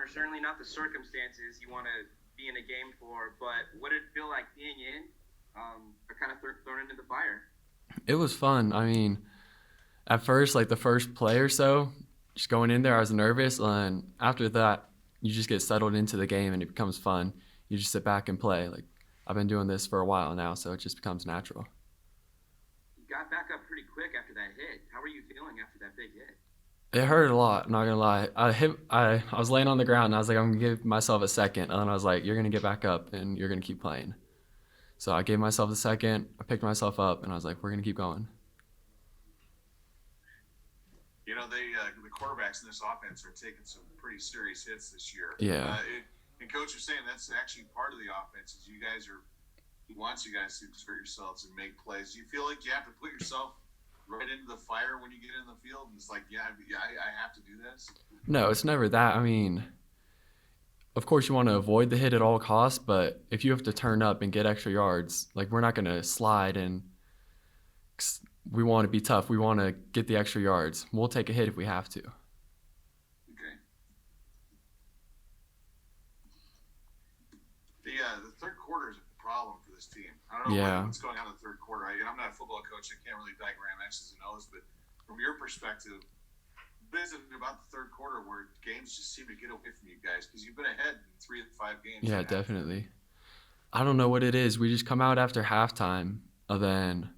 Connor, certainly not the circumstances you want to be in a game for, but what did it feel like being in or kind of thrown into the fire? It was fun. I mean, at first, like the first play or so, just going in there, I was nervous, and after that, you just get settled into the game and it becomes fun. You just sit back and play. Like I've been doing this for a while now, so it just becomes natural. You got back up pretty quick after that hit. How were you feeling after that big hit? It hurt a lot. Not gonna lie. I was laying on the ground and I was like, I'm gonna give myself a second, and then I was like, you're gonna get back up and you're gonna keep playing. So I gave myself a second. I picked myself up and I was like, we're gonna keep going. The quarterbacks in this offense are taking some pretty serious hits this year. Yeah. And coach was saying that's actually part of the offense is he wants you guys to exert yourselves and make plays. Do you feel like you have to put yourself right into the fire when you get in the field? And it's like, I have to do this. No, it's never that. I mean, of course you want to avoid the hit at all costs, but if you have to turn up and get extra yards, like we're not gonna slide and we want to be tough. We want to get the extra yards. We'll take a hit if we have to. Okay. The third quarter is a problem for this team. I don't know what's going on in the third quarter. I'm not a football coach. I can't really diagram X's and O's, but from your perspective, what is it about the third quarter where games just seem to get away from you guys? Because you've been ahead in 3 of the 5 games. Yeah, definitely. I don't know what it is. We just come out after halftime, and then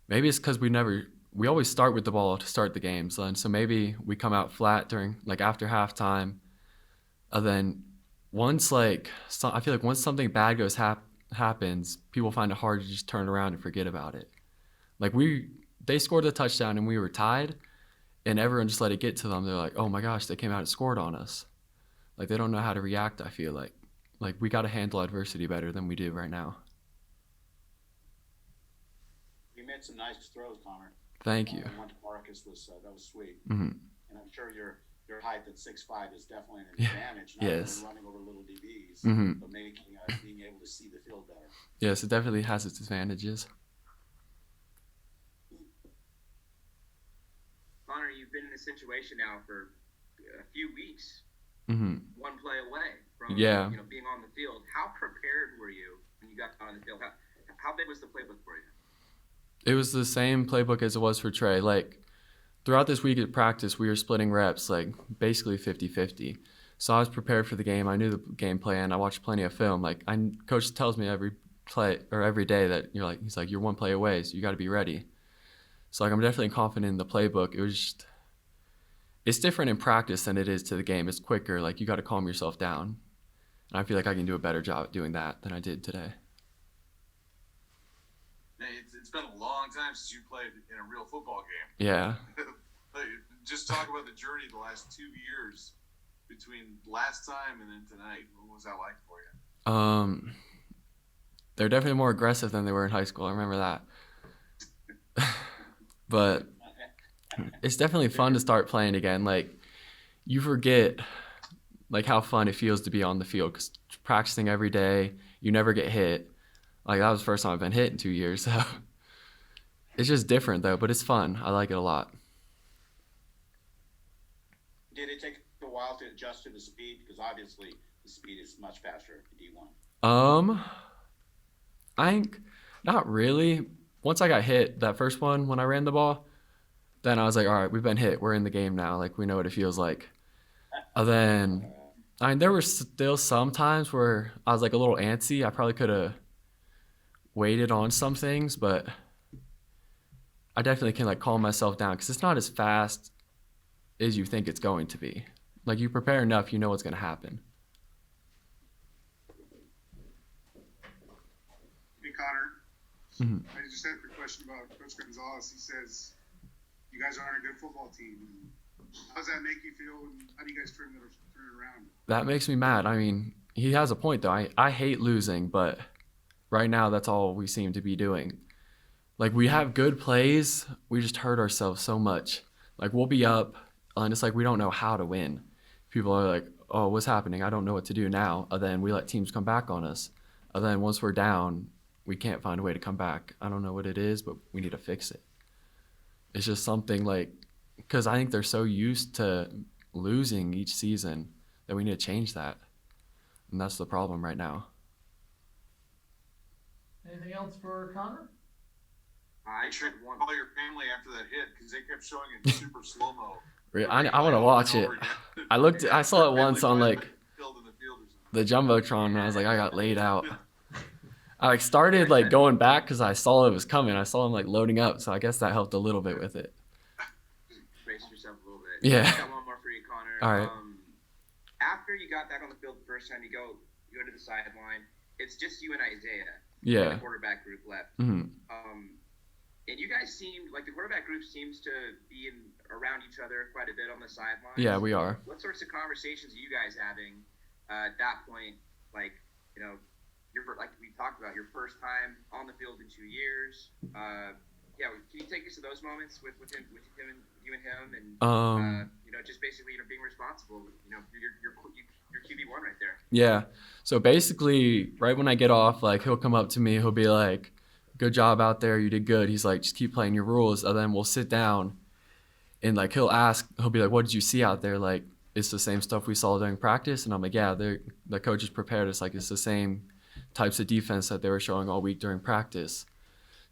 maybe it's because we always start with the ball to start the games, and so maybe we come out flat during after halftime, and then I feel like once something bad happens, people find it hard to just turn around and forget about it. Like they scored a touchdown and we were tied, and everyone just let it get to them. They're like, oh my gosh, they came out and scored on us. Like they don't know how to react. I feel like we got to handle adversity better than we do right now. You made some nice throws, Connor. Thank you. One to Marcus that was sweet. Mm-hmm. And I'm sure your height at 6'5" is definitely an advantage. Not Yes. only running over little DBs, Mm-hmm. but being able to see the field better. Yes, it definitely has its advantages. Connor, you've been in this situation now for a few weeks, Mm-hmm. one play away from being on the field. How prepared were you when you got on the field? How big was the playbook for you? It was the same playbook as it was for Trae. Like, throughout this week at practice, we were splitting reps, like, basically 50-50. So I was prepared for the game. I knew the game plan. I watched plenty of film. Like, coach tells me every day that he's like, you're one play away, so you got to be ready. So, like, I'm definitely confident in the playbook. It's different in practice than it is to the game. It's quicker. Like, you got to calm yourself down. And I feel like I can do a better job at doing that than I did today. It's been a long time since you played in a real football game. Yeah. Just talk about the journey the last 2 years between last time and then tonight. What was that like for you? They're definitely more aggressive than they were in high school. I remember that. But it's definitely fun to start playing again. Like, you forget how fun it feels to be on the field, because practicing every day, you never get hit. Like, that was the first time I've been hit in 2 years. So it's just different, though, but it's fun. I like it a lot. Did it take a while to adjust to the speed? Because obviously the speed is much faster at D1. I think not really. Once I got hit, that first one when I ran the ball, then I was like, all right, we've been hit. We're in the game now. Like, we know what it feels like. And then, there were still some times where I was like a little antsy. I probably could have waited on some things, but I definitely can calm myself down, because it's not as fast as you think it's going to be. Like, you prepare enough, you know what's going to happen. Hey, Connor. Mm-hmm. I just had a question about Coach Gonzalez. He says you guys aren't a good football team. How does that make you feel, and how do you guys turn it around? That makes me mad. I mean, he has a point, though. I hate losing, but right now that's all we seem to be doing. Like, we have good plays. We just hurt ourselves so much. Like, we'll be up, and it's like we don't know how to win. People are like, oh, what's happening? I don't know what to do now. And then we let teams come back on us. And then once we're down, we can't find a way to come back. I don't know what it is, but we need to fix it. It's just something because I think they're so used to losing each season that we need to change that. And that's the problem right now. Anything else for Connor? I Make sure should you want. call your family after that hit because they kept showing it in super slow mo. I want to watch it. I saw it once on like Killed in the field or something. the jumbotron, and I was like, I got laid out. I like started like going back because I saw it was coming. I saw him like loading up, so I guess that helped a little bit with it. Brace yourself a little bit. Yeah. I got one more for you, Connor. All right. After you got back on the field the first time, you go to the sideline. It's just you and Isaiah. Yeah. The quarterback group left. Hmm. And you guys seemed like the quarterback group seems to be around each other quite a bit on the sidelines. Yeah, we are. What sorts of conversations are you guys having at that point? Like, you know, like we talked about, your first time on the field in 2 years. Yeah, can you take us to those moments with him, and you and him, and you know, just basically, you know, being responsible. You know, your QB1 right there. Yeah. So basically, right when I get off, like he'll come up to me, he'll be like, "Good job out there, you did good." He's like, "Just keep playing your rules." And then we'll sit down, and like he'll be like, "What did you see out there?" Like, it's the same stuff we saw during practice, and I'm like, "Yeah, the coaches prepared us. Like, it's the same types of defense that they were showing all week during practice."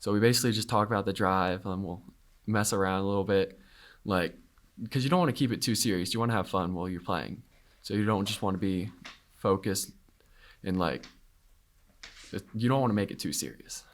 So we basically just talk about the drive, and we'll mess around a little bit, like, because you don't want to keep it too serious. You want to have fun while you're playing, so you don't just want to be focused and like, you don't want to make it too serious.